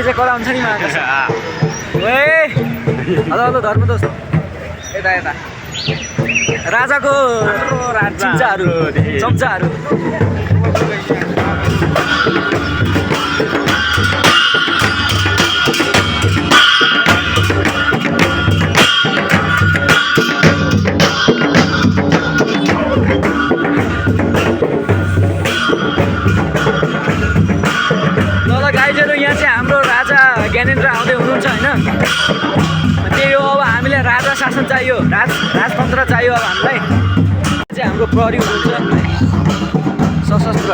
चाहिँ कला हुन्छ नि महाकाश हेलो हेलो धर्मदोष यता यता राजाको चम्चाहरू ज्ञानेन्द्र आउँदै हुनुहुन्छ होइन त्यही हो अब हामीलाई राजा शासन चाहियो राजतन्त्र चाहियो अब हामीलाई चाहिँ हाम्रो प्रहरी हुनुहुन्छ सशस्त्र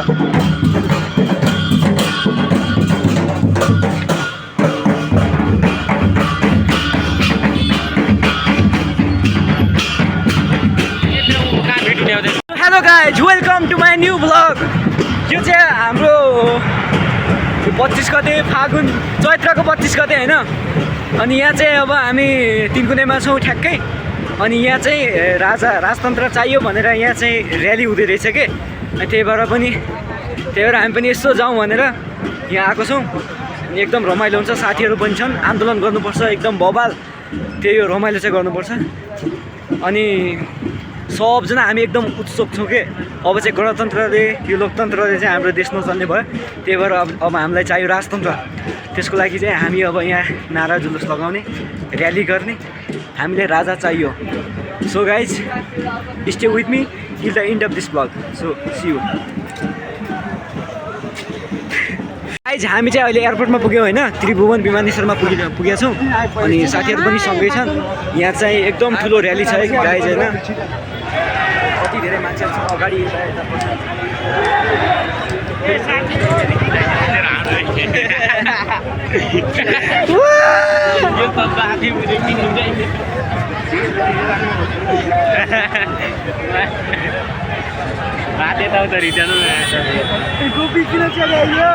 hello guys welcome to my new vlog यो चाहिँ हाम्रो 25 गते फागुन चैत्रको 25 गते होइन अनि यहाँ चाहिँ अब हामी तिनकुनेमा छौँ ठ्याक्कै अनि यहाँ चाहिँ राजतन्त्र चाहियो भनेर यहाँ चाहिँ र्याली हुँदै रहेछ के त्यही भएर हामी पनि यसो जाउँ भनेर यहाँ आएको छौँ अनि एकदम रमाइलो हुन्छ साथीहरू पनि छन् आन्दोलन गर्नुपर्छ एकदम बवाल त्यही हो रमाइलो चाहिँ गर्नुपर्छ अनि सबजना हामी एकदम उत्सुक छौँ के अब चाहिँ गणतन्त्रले यो लोकतन्त्रले चाहिँ हाम्रो देश नचल्ने भयो त्यही भएर अब हामीलाई चाहियो राजतन्त्र त्यसको लागि चाहिँ हामी अब यहाँ नारा जुलुस लगाउने र्याली गर्ने हामीलाई राजा चाहियो so guys stay with me till the end of this vlog so see you guys हामी चाहिँ अहिले एयरपोर्टमा पुग्यौँ होइन त्रिभुवन विमानस्थलमा पुगेका छौँ अनि साथीहरू पनि सँगै छन् यहाँ चाहिँ एकदम ठुलो र्याली छ है गाइज होइन कति धेरै मान्छेहरू छ अगाडि गोपी किन चलाइयो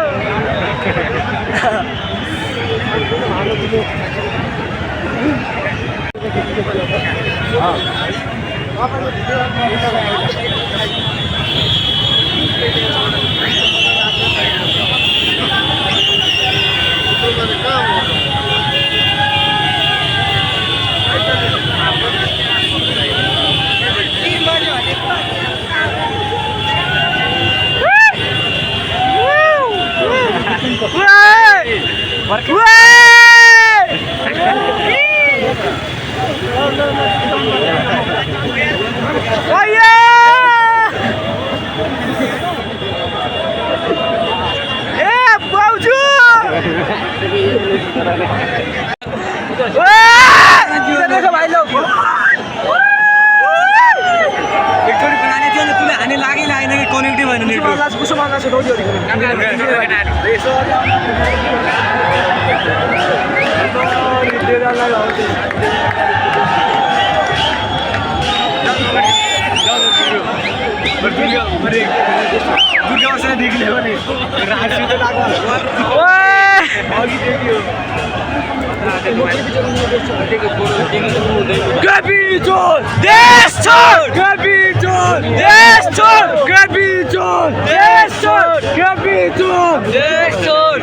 देखो भाई लोग एकचोटि बनाने थियो नि तुले हाने लागि लागेन कि कनेक्टिभ भएन नि उसो माग्ला छ दौडी Capitol! Destroy! Capitol! Destroy! Capitol! Destroy! Capitol! Destroy!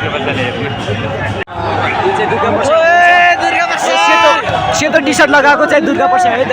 सेतो टी सर्ट लगाएको चाहिँ दुर्गा प्रसाद है त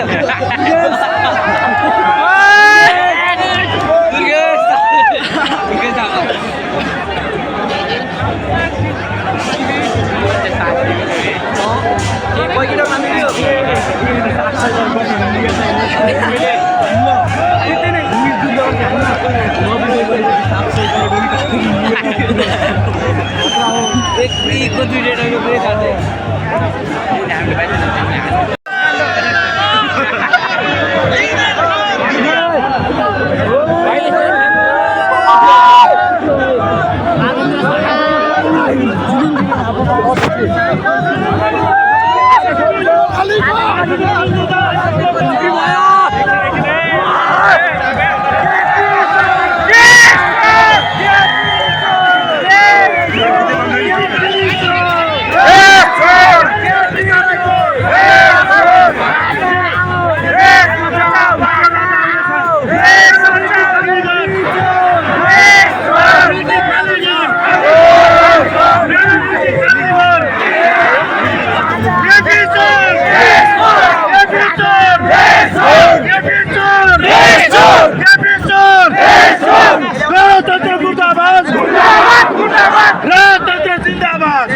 राजतन्त्र जिन्दाबाद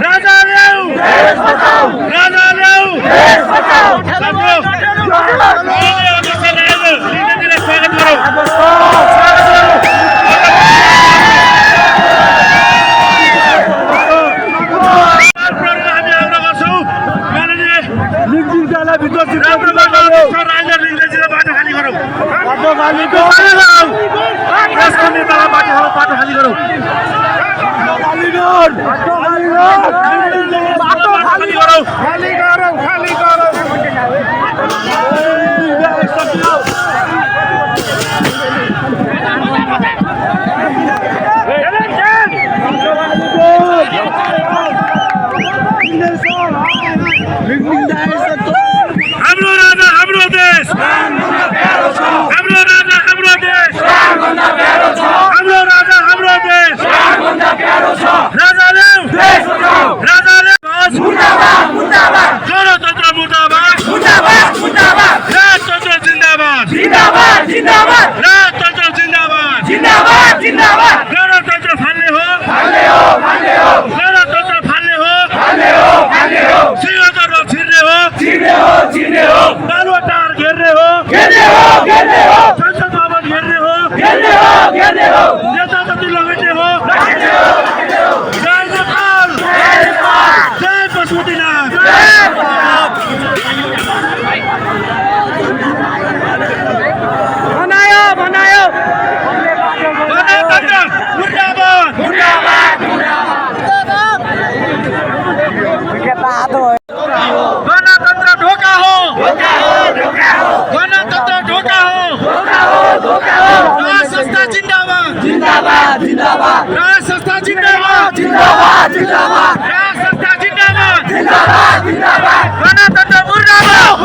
राजा ल्याऊ राजा ल्याऊ स्वागत गरौँ हाम्रो राजा हाम्रो देश हाम्रो राजा हाम्रो देश हाम्रो राजा हाम्रो देश राजा ल्याऊ राजा ल्याऊ गणतन्त्र मुर्दाबाद राजतन्त्र जिन्दाबाद राजतन्त्र जिन्दाबाद गणतन्त्र फाल्ने हो गणतन्त्र फाल्ने हो सिंहदरबार छिर्ने हो बालुवाटार घेर्ने हो संसद भवन घेर्ने हो नेता जति लगाइने हो जय नेपाल जय पशुपतिनाथ बनायो गणतन्त्र मुर्दाबाद गणतन्त्र ढोका हो गणतन्त्र ढोका हो राज संस्था जिन्दाबाद राज संस्था जिन्दाबाद राज संस्था जिन्दाबाद गणतन्त्र मुर्दाबाद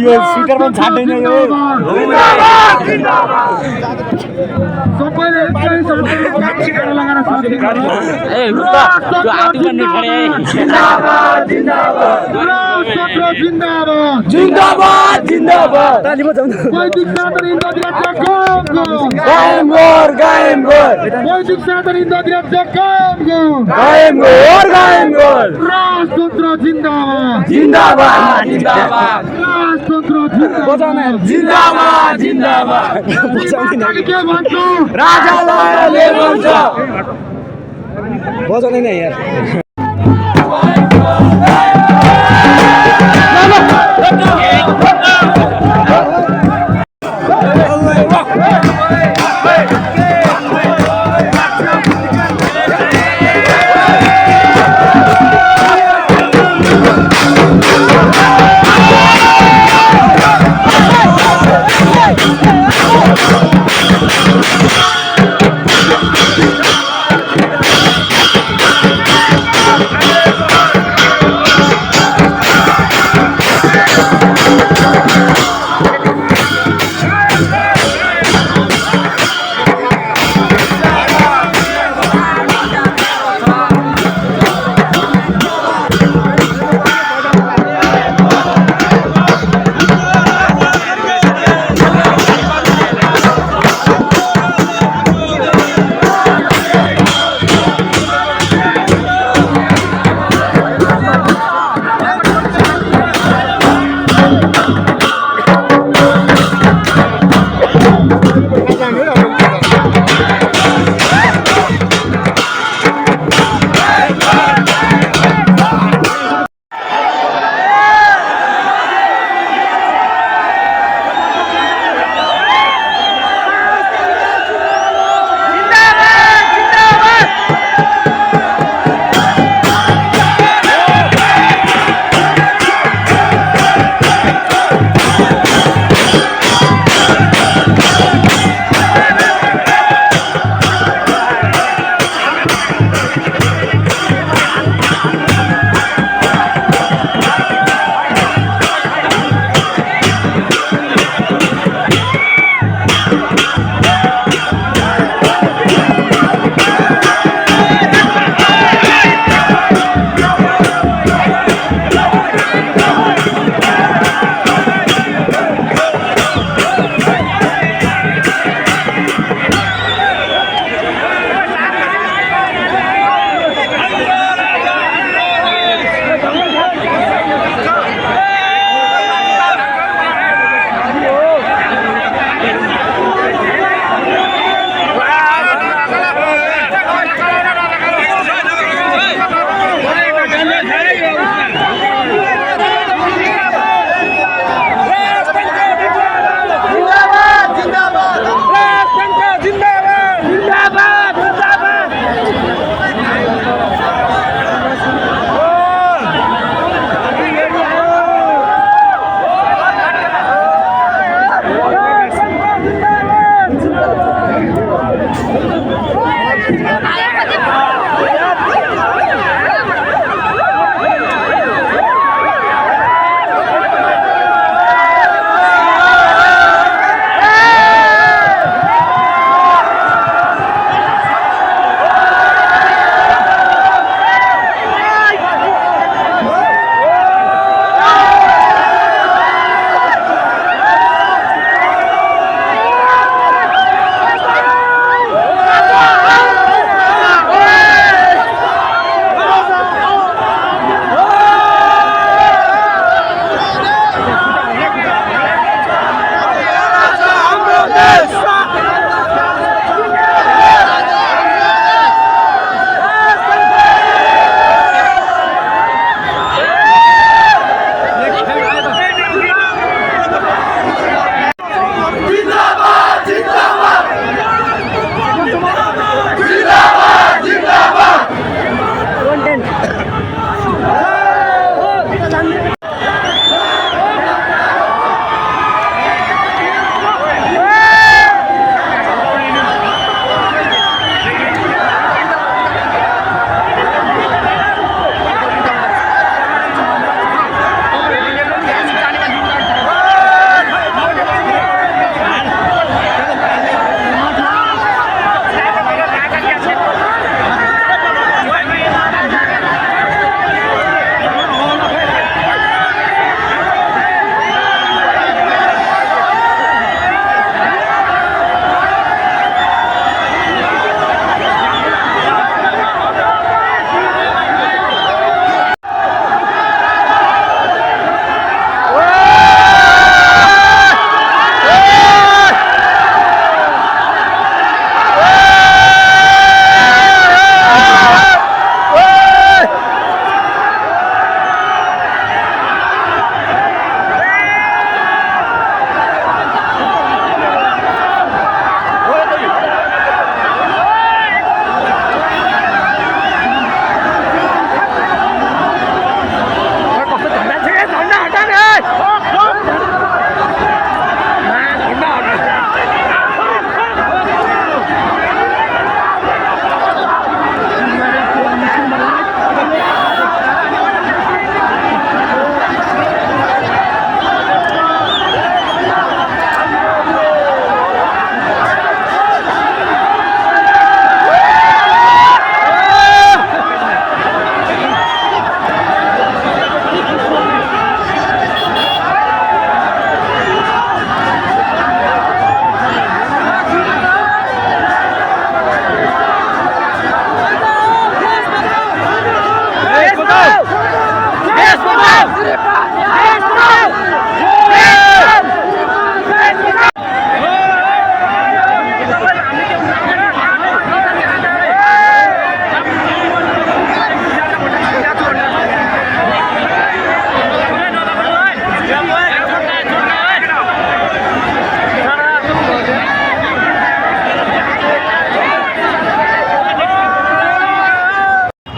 यो स्पिकर पनि छाड्दैन यो राजाले भन्छ बजाउने नै यार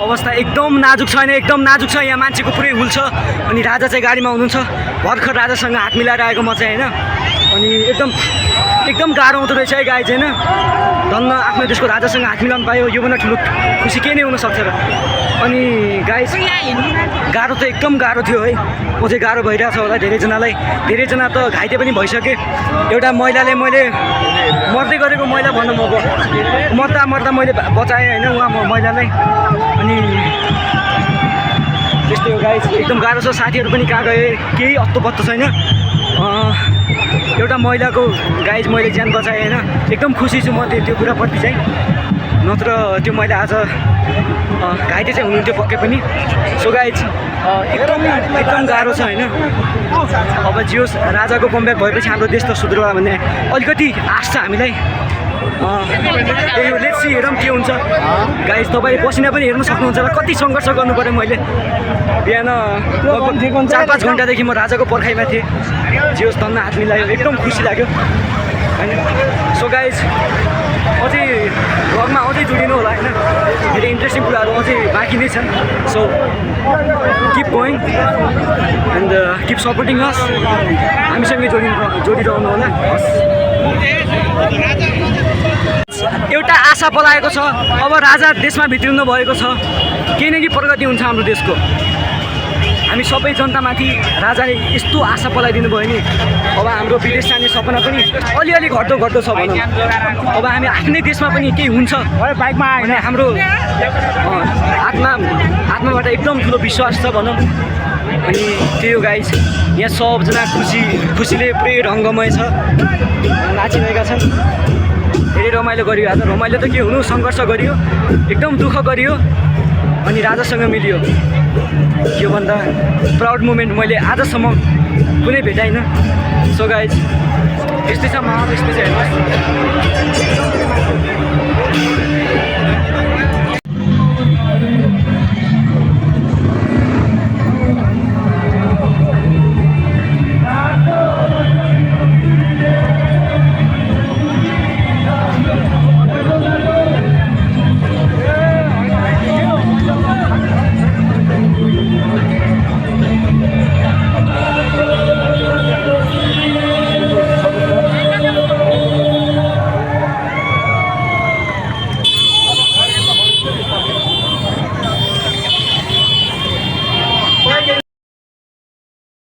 अवस्था एकदम नाजुक छैन, एकदम नाजुक छ। यहाँ मान्छेको पुरै हुल छ। अनि राजा चाहिँ गाडीमा हुनुहुन्छ। भर्खर राजासँग हात मिलाएर आएको म चाहिँ होइन। अनि एकदम गाह्रो हुँदो रहेछ है गाइज होइन। धन्न आफ्नो देशको राजासँग हात मिलाउनु पायो, योभन्दा ठुलो खुसी के नै हुनसक्छ र। अनि गाइज गाह्रो त एकदम गाह्रो थियो है। म चाहिँ गाह्रो भइरहेको छ होला धेरैजनालाई। धेरैजना त घाइते पनि भइसके। एउटा महिलाले मैले मर्दै गरेको महिला भन्नु म मर्दा मैले बचाएँ होइन उहाँ महिलालाई। अनि त्यस्तै हो गाइज, एकदम गाह्रो छ। साथीहरू पनि कहाँ गए केही अत्तो पत्तो छैन। एउटा महिलाको गाइज मैले ज्यान बचाएँ होइन। एकदम खुसी छु म त्यो कुराप्रति चाहिँ। नत्र त्यो महिला आज घाइते चाहिँ हुनुहुन्थ्यो पक्कै पनि। सो गाइज एकदम गाह्रो छ होइन। अब जियोस् राजाको कमब्याक भएपछि हाम्रो देश त सुध्रुवा भन्ने अलिकति आश छ हामीलाई। लेट्स सी, हेरौँ के हुन्छ। गाइज तपाईँ पसिना पनि हेर्नु सक्नुहुन्छ होला कति सङ्घर्ष गर्नु पऱ्यो मैले। बिहान लगभग 4-5 घन्टादेखि म राजाको पर्खाइमा थिएँ। जियोस् धन्न हात मिलायो, एकदम खुसी लाग्यो होइन। सो गाइज अझै भ्लगमा अझै जोडिनु होला होइन। धेरै इन्ट्रेस्टिङ कुराहरू अझै बाँकी नै छन्। So keep going and keep supporting अस। हामीसँगै जोडिरहनु होला। एउटा आशा पलाएको छ। अब राजा देशमा भित्रिनु भएको छ। केही न केही प्रगति हुन्छ हाम्रो देशको। हामी सबै जनतामाथि राजाले यस्तो आशा पलाइदिनु भयो नि। अब हाम्रो विदेश जाने सपना पनि अलिअलि घट्दो छ भनौँ। अब हामी आफ्नै देशमा पनि केही हुन्छ भने हाम्रो आत्माबाट एकदम ठुलो विश्वास छ भनौँ। अनि त्यही हो गाइज, यहाँ सबजना खुसीले पुरै रङ्गमय छ, नाचिरहेका छन्। धेरै रमाइलो गरियो आज। रमाइलो त के हुनु, सङ्घर्ष गरियो, एकदम दुःख गरियो, अनि राजासँग मिलियो। योभन्दा प्राउड मोमेन्ट मैले आजसम्म कुनै भेटाइनँ। सो गाइज यस्तै छ, यस्तै छ हेर्नुहोस्।